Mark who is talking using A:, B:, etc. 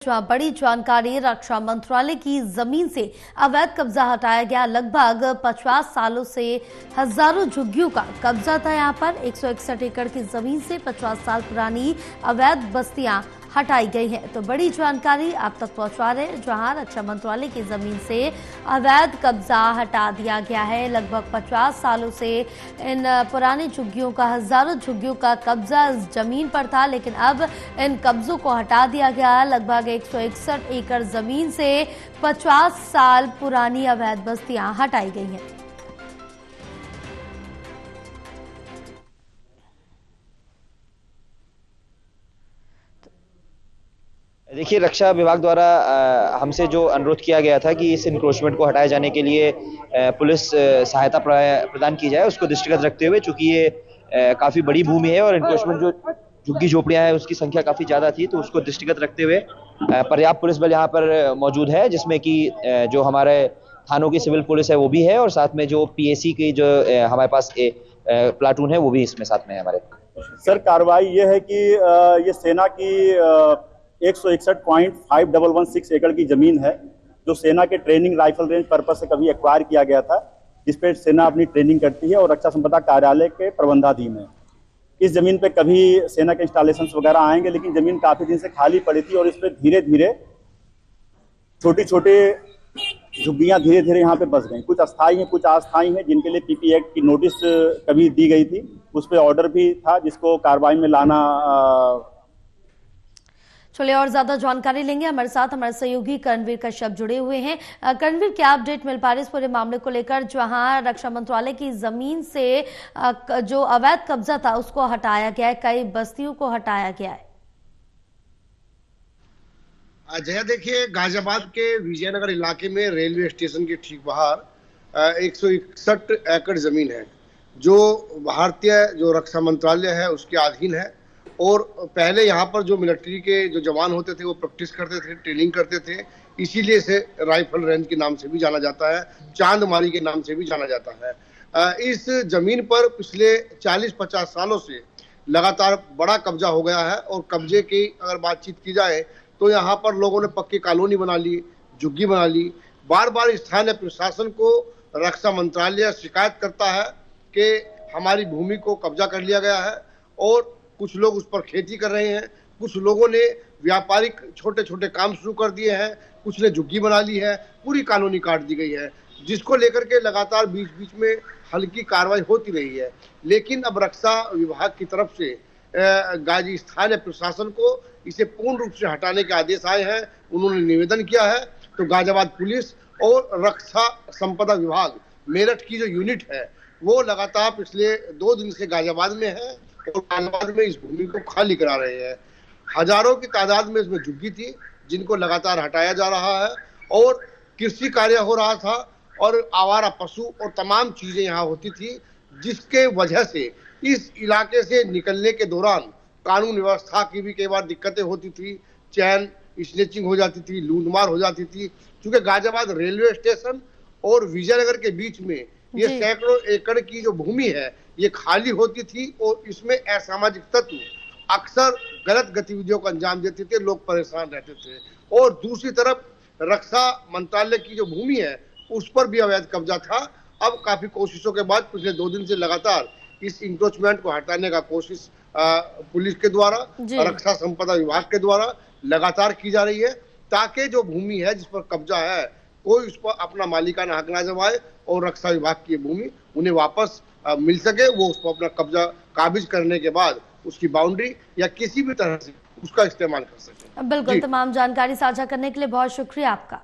A: बड़ी जानकारी। रक्षा मंत्रालय की जमीन से अवैध कब्जा हटाया गया। लगभग 50 सालों से हजारों झुग्गियों का कब्जा था। यहां पर 161 एकड़ की जमीन से 50 साल पुरानी अवैध बस्तियां हटाई गई हैं। तो बड़ी जानकारी आप तक पहुंचा रहे हैं, जहां रक्षा मंत्रालय की जमीन से अवैध कब्जा हटा दिया गया है। लगभग 50 सालों से इन पुरानी झुग्गियों का, हजारों झुग्गियों का कब्जा इस जमीन पर था, लेकिन अब इन कब्जों को हटा दिया गया। लगभग 161 एकड़ जमीन से 50 साल पुरानी अवैध बस्तियां हटाई गई हैं।
B: देखिए, रक्षा विभाग द्वारा हमसे जो अनुरोध किया गया था कि इस इंक्रोचमेंट को हटाए जाने के लिए पुलिस सहायता प्रदान की जाए, उसको दृष्टिगत रखते हुए, चूंकि ये काफी बड़ी भूमि है और इंक्रोचमेंट जो झुग्गी झोपड़ियां हैं उसकी संख्या काफी ज्यादा थी, तो उसको दृष्टिगत रखते हुए पर्याप्त पुलिस बल यहाँ पर मौजूद है, जिसमें कि जो हमारे थानों की सिविल पुलिस है वो भी है, और साथ में जो पीएसी की जो हमारे पास प्लाटून है वो भी इसमें साथ में है हमारे।
C: सर, कार्रवाई ये है कि ये सेना की 161.5116 एकड़ की जमीन है, जो सेना के ट्रेनिंग राइफल रेंज पर्पज से कभी एक्वायर किया गया था, जिसपे सेना अपनी ट्रेनिंग करती है और रक्षा संपदा कार्यालय के प्रबंधाधीन है। इस जमीन पे कभी सेना के इंस्टॉलेशंस वगैरह आएंगे, लेकिन जमीन काफी दिन से खाली पड़ी थी और इस पे धीरे धीरे छोटी छोटे झुग्गियां धीरे धीरे यहाँ पे बस गई। कुछ अस्थायी हैं, कुछ अस्थायी हैं, जिनके लिए पीपी एक्ट की नोटिस कभी दी गई थी, उस पर ऑर्डर भी था, जिसको कार्रवाई में लाना।
A: चलिए और ज्यादा जानकारी लेंगे। हमारे साथ हमारे सहयोगी करणवीर कश्यप जुड़े हुए हैं। करणवीर, क्या अपडेट मिल पा रही है इस पूरे मामले को लेकर, जहां रक्षा मंत्रालय की जमीन से जो अवैध कब्जा था उसको हटाया गया है, कई बस्तियों को हटाया गया है?
D: जया, देखिए, गाजियाबाद के विजयनगर इलाके में रेलवे स्टेशन के ठीक बाहर 161 एकड़ जमीन है, जो भारतीय जो रक्षा मंत्रालय है उसके अधीन है। और पहले यहाँ पर जो मिलिट्री के जो जवान होते थे वो प्रैक्टिस करते थे, ट्रेनिंग करते थे, इसीलिए इसे राइफल रेंज के नाम से भी जाना जाता है, चांदमारी के नाम से भी जाना जाता है। इस जमीन पर पिछले 40-50 सालों से लगातार बड़ा कब्जा हो गया है। और कब्जे की अगर बातचीत की जाए तो यहाँ पर लोगों ने पक्की कॉलोनी बना ली, झुग्गी बना ली। बार बार स्थानीय प्रशासन को रक्षा मंत्रालय शिकायत करता है कि हमारी भूमि को कब्जा कर लिया गया है, और कुछ लोग उस पर खेती कर रहे हैं, कुछ लोगों ने व्यापारिक छोटे छोटे काम शुरू कर दिए हैं, कुछ ने झुग्गी बना ली है, पूरी कॉलोनी काट दी गई है, जिसको लेकर के लगातार बीच बीच में हल्की कार्रवाई होती रही है। लेकिन अब रक्षा विभाग की तरफ से गाजी स्थानीय प्रशासन को इसे पूर्ण रूप से हटाने के आदेश आए हैं। उन्होंने निवेदन किया है, तो गाजियाबाद पुलिस और रक्षा संपदा विभाग मेरठ की जो यूनिट है वो लगातार पिछले 2 दिन से गाजियाबाद में है और गाजियाबाद में इस भूमि को खाली करा रहे हैं। हजारों की तादाद में इसमें झुग्गी थी, जिनको लगातार हटाया जा रहा है, और कृषि कार्य हो रहा था, और आवारा पशु और तमाम चीजें यहाँ होती थी, जिसके वजह से इस इलाके से निकलने के दौरान कानून व्यवस्था की भी कई बार दिक्कतें होती थी, चैन स्नेचिंग हो जाती थी, लूटमार हो जाती थी। क्योंकि गाजियाबाद रेलवे स्टेशन और विजयनगर के बीच में ये सैकड़ों एकड़ की जो भूमि है ये खाली होती थी, और इसमें असामाजिक तत्व अक्सर गलत गतिविधियों को अंजाम देते थे, लोग परेशान रहते थे। और दूसरी तरफ रक्षा मंत्रालय की जो भूमि है उस पर भी अवैध कब्जा था। अब काफी कोशिशों के बाद पिछले 2 दिन से लगातार इस इंक्रोचमेंट को हटाने का कोशिश पुलिस के द्वारा, रक्षा संपदा विभाग के द्वारा लगातार की जा रही है, ताकि जो भूमि है जिस पर कब्जा है कोई उस पर अपना मालिकाना हक ना जमाए, और रक्षा विभाग की भूमि उन्हें वापस मिल सके। वो उस पर अपना कब्जा काबिज करने के बाद उसकी बाउंड्री या किसी भी तरह से उसका इस्तेमाल कर सके।
A: बिल्कुल, तमाम जानकारी साझा करने के लिए बहुत शुक्रिया आपका।